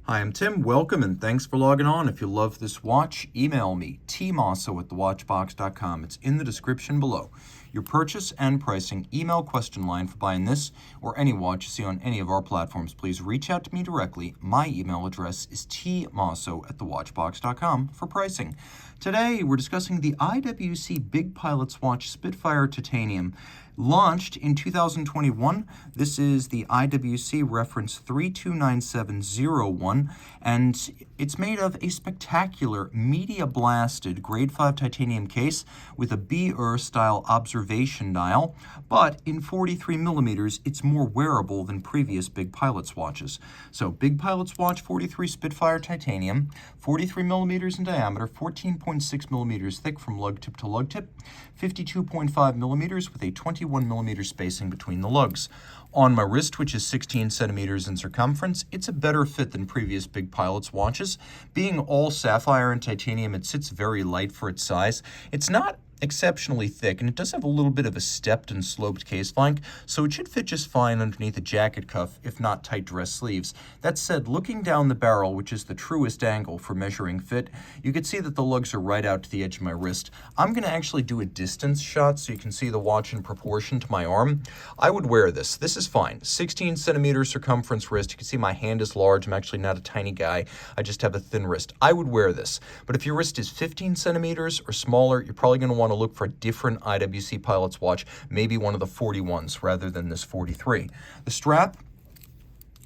Hi, I'm Tim. Welcome and thanks for logging on. If you love this watch, email me, tmosso@thewatchbox.com. It's in the description below. Your purchase and pricing email question line for buying this or any watch you see on any of our platforms. Please reach out to me directly. My email address is tmosso@thewatchbox.com for pricing. Today, we're discussing the IWC Big Pilots Watch Spitfire Titanium. Launched in 2021, this is the IWC reference 3297-01, and it's made of a spectacular media-blasted grade 5 titanium case with a B-Uhr style observation dial, but in 43 millimeters, it's more wearable than previous Big Pilots watches. So Big Pilots Watch 43 Spitfire titanium, 43 millimeters in diameter, 14.6 millimeters thick from lug tip to lug tip, 52.5 millimeters with a 21 millimeter spacing between the lugs. On my wrist, which is 16 centimeters in circumference, it's a better fit than previous Big Pilots watches. Being all sapphire and titanium, it sits very light for its size. It's not exceptionally thick, and it does have a little bit of a stepped and sloped case flank, so it should fit just fine underneath a jacket cuff, if not tight dress sleeves. That said, looking down the barrel, which is the truest angle for measuring fit, you can see that the lugs are right out to the edge of my wrist. I'm going to actually do a distance shot so you can see the watch in proportion to my arm. I would wear this. This is fine. 16 centimeter circumference wrist. You can see my hand is large. I'm actually not a tiny guy. I just have a thin wrist. I would wear this. But if your wrist is 15 centimeters or smaller, you're probably going to want to look for a different IWC Pilots watch, maybe one of the 41s rather than this 43. The strap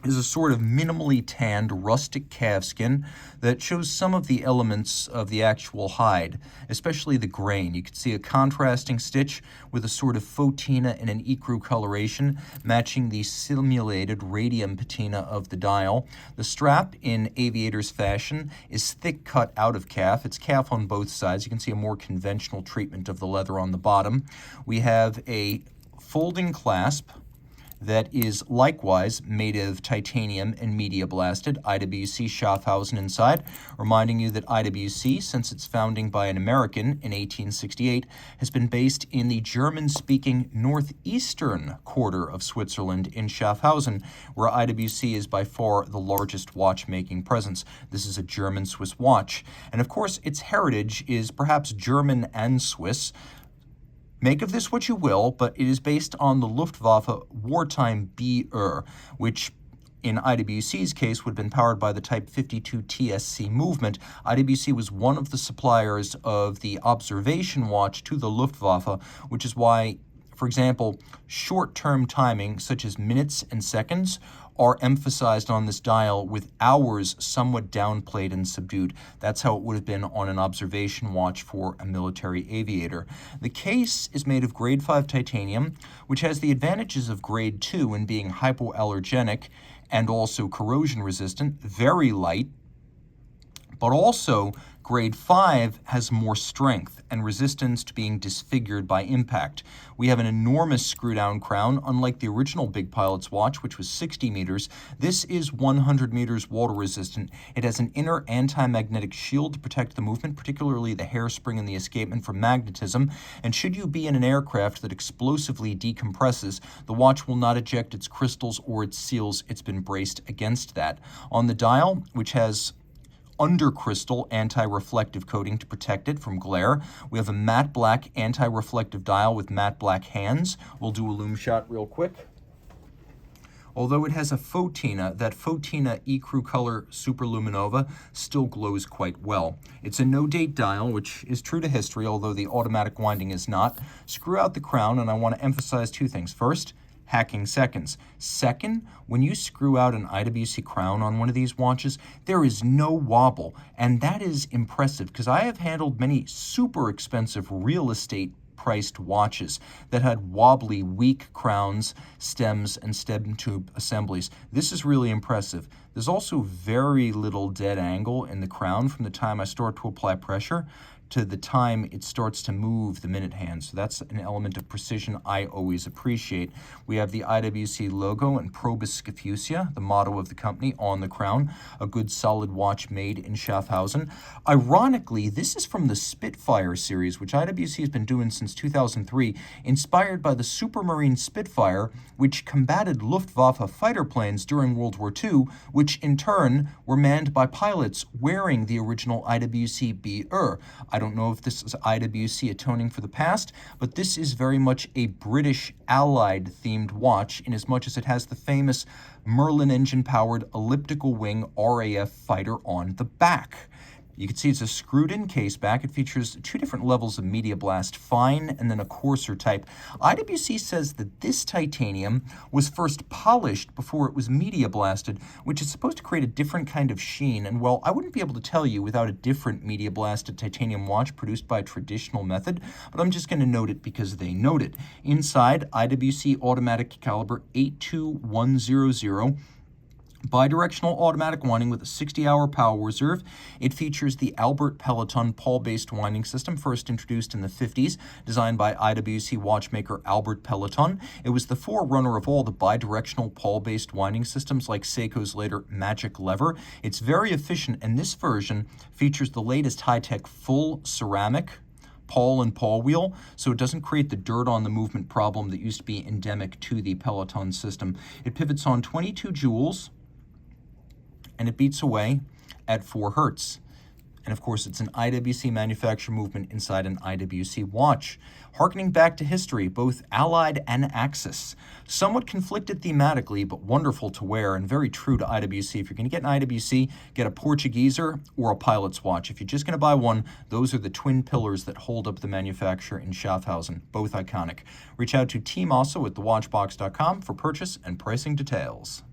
is a sort of minimally tanned rustic calfskin that shows some of the elements of the actual hide, especially the grain. You can see a contrasting stitch with a sort of fauxtina and an ecru coloration, matching the simulated radium patina of the dial. The strap, in aviator's fashion, is thick cut out of calf. It's calf on both sides. You can see a more conventional treatment of the leather on the bottom. We have a folding clasp that is likewise made of titanium and media blasted, IWC Schaffhausen inside, reminding you that IWC, since its founding by an American in 1868, has been based in the German-speaking northeastern quarter of Switzerland in Schaffhausen, where IWC is by far the largest watchmaking presence. This is a German-Swiss watch. And of course, its heritage is perhaps German and Swiss. Make of this what you will, but it is based on the Luftwaffe wartime B-Uhr, which in IWC's case would have been powered by the Type 52 TSC movement. IWC was one of the suppliers of the observation watch to the Luftwaffe, which is why, for example, short-term timing, such as minutes and seconds, are emphasized on this dial with hours somewhat downplayed and subdued. That's how it would have been on an observation watch for a military aviator. The case is made of grade 5 titanium, which has the advantages of grade 2 in being hypoallergenic and also corrosion resistant, very light, but also grade 5 has more strength and resistance to being disfigured by impact. We have an enormous screw-down crown. Unlike the original Big Pilots watch, which was 60 meters, this is 100 meters water-resistant. It has an inner anti-magnetic shield to protect the movement, particularly the hairspring and the escapement from magnetism. And should you be in an aircraft that explosively decompresses, the watch will not eject its crystals or its seals. It's been braced against that. On the dial, which has under-crystal anti-reflective coating to protect it from glare, we have a matte black anti-reflective dial with matte black hands. We'll do a Lume shot real quick. Although it has a fauxtina, that fauxtina ecru color superluminova still glows quite well. It's a no-date dial, which is true to history, although the automatic winding is not. Screw out the crown, and I want to emphasize two things. First, hacking seconds. Second, when you screw out an IWC crown on one of these watches, there is no wobble, and that is impressive because I have handled many super expensive real estate priced watches that had wobbly, weak crowns, stems, and stem tube assemblies. This is really impressive. There's also very little dead angle in the crown from the time I start to apply pressure to the time it starts to move the minute hand. So that's an element of precision I always appreciate. We have the IWC logo and Probus Scafusia, the motto of the company, on the crown. A good solid watch made in Schaffhausen. Ironically, this is from the Spitfire series, which IWC has been doing since 2003, inspired by the Supermarine Spitfire, which combated Luftwaffe fighter planes during World War II, which in turn were manned by pilots wearing the original IWC B-Uhr. I don't know if this is IWC atoning for the past, but this is very much a British Allied themed watch in as much as it has the famous Merlin engine-powered elliptical wing RAF fighter on the back. You can see it's a screwed-in case back. It features 2 different levels of media blast, fine and then a coarser type. IWC says that this titanium was first polished before it was media blasted, which is supposed to create a different kind of sheen. And well, I wouldn't be able to tell you without a different media blasted titanium watch produced by a traditional method, but I'm just going to note it because they note it. Inside, IWC automatic caliber 82100. Bidirectional automatic winding with a 60-hour power reserve. It features the Albert Pellaton pawl-based winding system, first introduced in the 50s, designed by IWC watchmaker Albert Pellaton. It was the forerunner of all the bidirectional pawl-based winding systems like Seiko's later Magic Lever. It's very efficient, and this version features the latest high-tech full ceramic pawl and pawl wheel, so it doesn't create the dirt on the movement problem that used to be endemic to the Pellaton system. It pivots on 22 joules, and it beats away at 4 hertz. And of course, it's an IWC manufacturer movement inside an IWC watch. Harkening back to history, both Allied and Axis. Somewhat conflicted thematically, but wonderful to wear and very true to IWC. If you're going to get an IWC, get a Portugueser or a Pilot's watch. If you're just going to buy one, those are the twin pillars that hold up the manufacturer in Schaffhausen, both iconic. Reach out to Team Mosso at thewatchbox.com for purchase and pricing details.